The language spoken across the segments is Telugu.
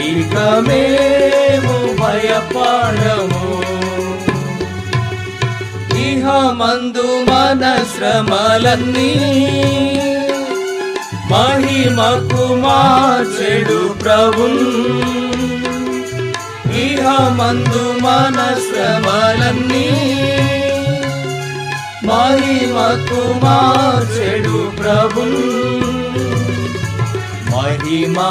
ఇక మేము భయపడము. ఇహమందు మన శ్రమలన్నీ మహిమకు మార్చెడు ప్రభున్. ఇహమందు మన శ్రమలన్నీ మహిమకు మార్చెడు ప్రభున్. మహిమా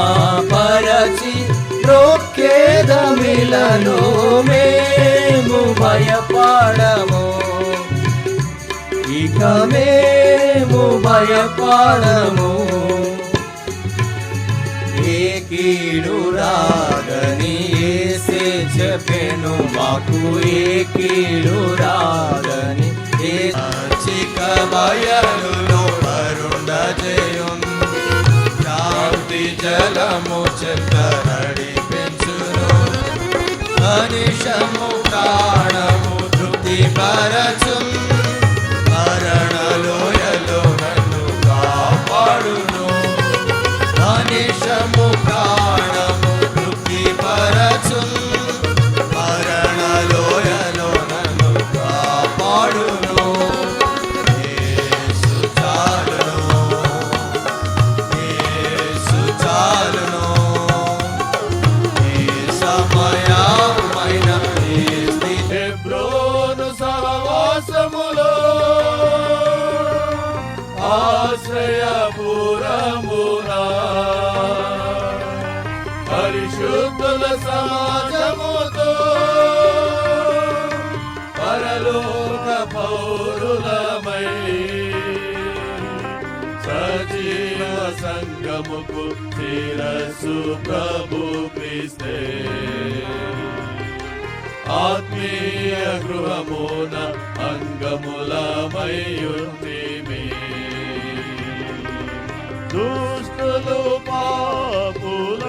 పరచి మ్రొక్కెదమిలలో మేము భయపడము. ఇక మేము భయపడము. ఏ కీడు రాదని యేసే చెప్పెను మాకు, ఏ కీడు రాదని చిక బయలులో వరుణ జయం శాంతి జలము చెత్త నడిపించును. మనిషము ప్రాణము తృప్తి పరచు. మరణలోయలో నన్ను కాపాడును. మనిషము ప్రాణము తృప్తి పరచు. మరణలోయలో నన్ను కాపాడును. యేసు చాలును, యేసు చాలును. ఈ సమయమైన ఈ స్థితి హెబ్రోను సహవాసములో ఆశ్రయపురమునా పరిశుద్ధుల సమాజముతో పరలోక పౌరులమై సజీవ సంగముకు శిరస్సు ప్రభు క్రీస్తే. ఆత్మీయ గృహమున అంగములమయుంటిమి. దుష్టులు పాపుల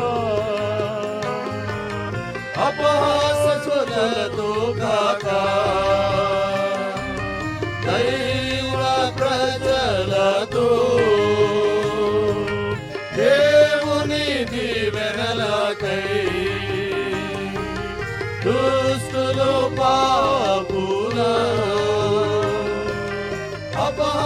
అపహాస స్వరలతో కాక